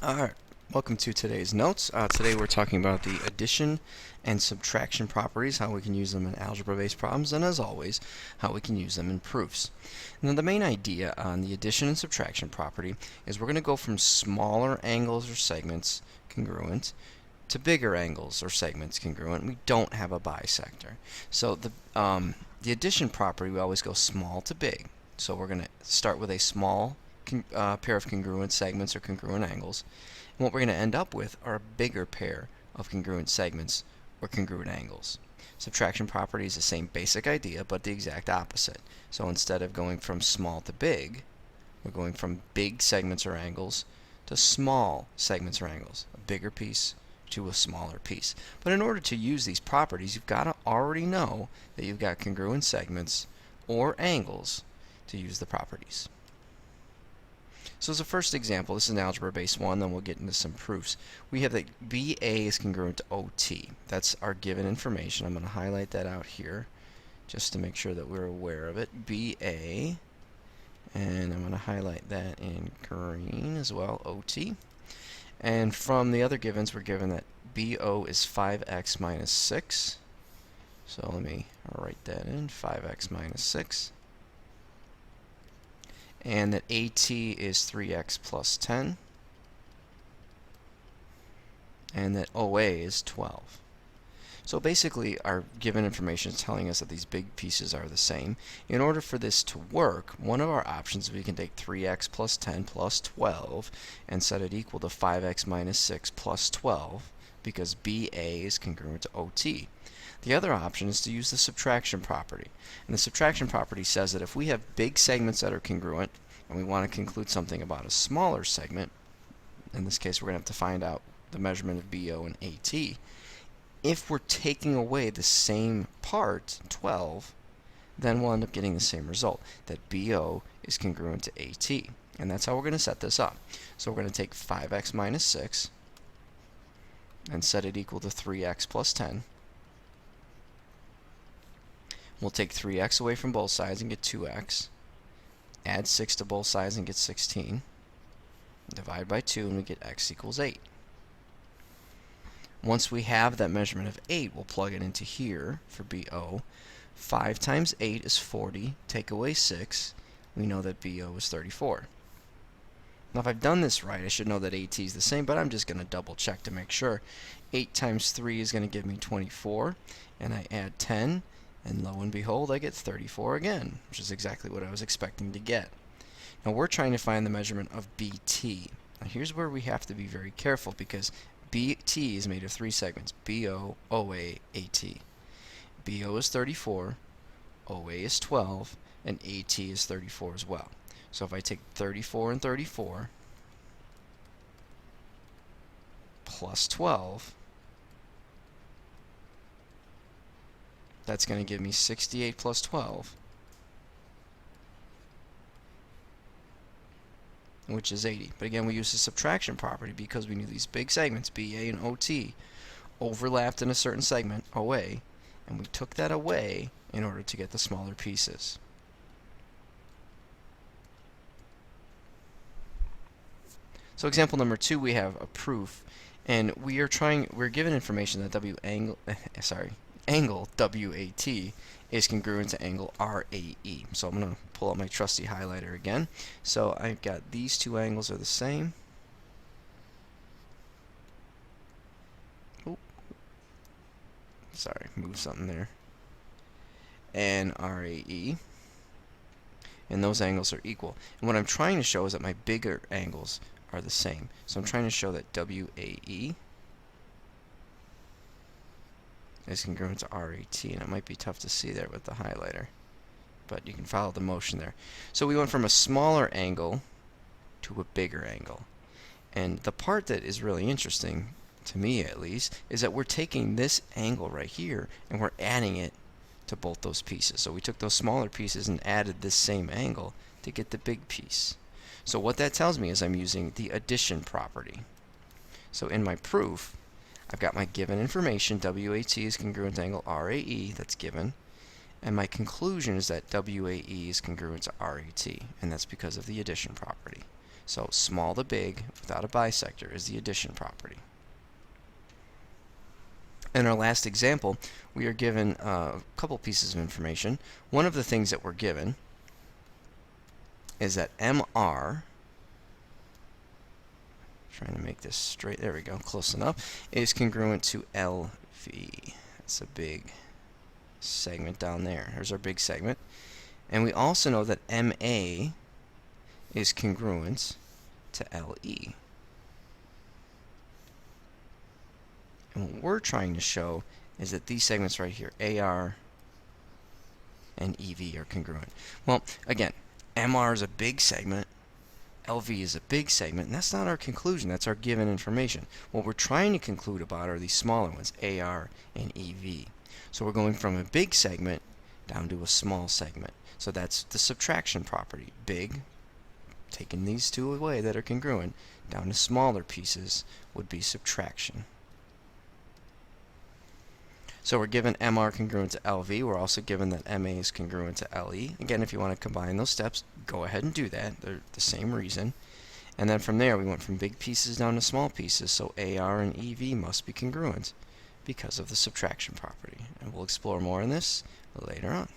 Alright, welcome to today's notes. Today we're talking about the addition and subtraction properties, how we can use them in algebra-based problems, and as always, how we can use them in proofs. Now the main idea on the addition and subtraction property is we're going to go from smaller angles or segments congruent to bigger angles or segments congruent. We don't have a bisector. So the addition property, we always go small to big. So we're going to start with a small pair of congruent segments or congruent angles. And what we're going to end up with are a bigger pair of congruent segments or congruent angles. Subtraction property is the same basic idea, but the exact opposite. So instead of going from small to big, we're going from big segments or angles to small segments or angles. A bigger piece to a smaller piece. But in order to use these properties, you've got to already know that you've got congruent segments or angles to use the properties. So as a first example, this is an algebra-based one, then we'll get into some proofs. We have that BA is congruent to OT. That's our given information. I'm going to highlight that out here just to make sure that we're aware of it. BA, and I'm going to highlight that in green as well, OT. And from the other givens, we're given that BO is 5x minus 6. So let me write that in, 5x minus 6. And that AT is 3x plus 10, and that OA is 12. So basically our given information is telling us that these big pieces are the same. In order for this to work, one of our options is we can take 3x plus 10 plus 12 and set it equal to 5x minus 6 plus 12 because BA is congruent to OT. The other option is to use the subtraction property. And the subtraction property says that if we have big segments that are congruent and we want to conclude something about a smaller segment, in this case we're going to have to find out the measurement of BO and AT. If we're taking away the same part, 12, then we'll end up getting the same result, that BO is congruent to AT. And that's how we're going to set this up. So we're going to take 5x minus 6 and set it equal to 3x plus 10. We'll take 3x away from both sides and get 2x. Add 6 to both sides and get 16. Divide by 2 and we get x equals 8. Once we have that measurement of 8, we'll plug it into here for BO. 5 times 8 is 40. Take away 6. We know that BO is 34. Now if I've done this right, I should know that AT is the same, but I'm just going to double check to make sure. 8 times 3 is going to give me 24, and I add 10. And lo and behold, I get 34 again, which is exactly what I was expecting to get. Now we're trying to find the measurement of BT. Now here's where we have to be very careful because BT is made of 3 segments, BO, OA, AT. BO is 34, OA is 12, and AT is 34 as well. So if I take 34 and 34 plus 12, that's going to give me 68 plus 12, which is 80. But again, we use the subtraction property because we knew these big segments, BA and OT, overlapped in a certain segment, OA, and we took that away in order to get the smaller pieces. So example number 2, we have a proof, and we're given information that angle WAT is congruent to angle RAE. So I'm going to pull out my trusty highlighter again. So I've got these two angles are the same. Oop. Sorry, moved something there. And RAE. And those angles are equal. And what I'm trying to show is that my bigger angles are the same. So I'm trying to show that WAE is congruent to RAT, and it might be tough to see there with the highlighter, but you can follow the motion there. So we went from a smaller angle to a bigger angle, and the part that is really interesting, to me at least, is that we're taking this angle right here and we're adding it to both those pieces. So we took those smaller pieces and added this same angle to get the big piece. So what that tells me is I'm using the addition property. So in my proof, I've got my given information, WAT is congruent to angle RAE, that's given, and my conclusion is that WAE is congruent to RAT, and that's because of the addition property. So small to big without a bisector is the addition property. In our last example, we are given a couple pieces of information. One of the things that we're given is that MR, trying to make this straight, there we go, close enough, is congruent to LV. That's a big segment down there. There's our big segment. And we also know that MA is congruent to LE. And what we're trying to show is that these segments right here, AR and EV, are congruent. Well, again, MR is a big segment, LV is a big segment, and that's not our conclusion, that's our given information. What we're trying to conclude about are these smaller ones, AR and EV. So we're going from a big segment down to a small segment. So that's the subtraction property. Big, taking these two away that are congruent, down to smaller pieces would be subtraction. So we're given MR congruent to LV. We're also given that MA is congruent to LE. Again, if you want to combine those steps, go ahead and do that. They're the same reason. And then from there, we went from big pieces down to small pieces. So AR and EV must be congruent because of the subtraction property. And we'll explore more on this later on.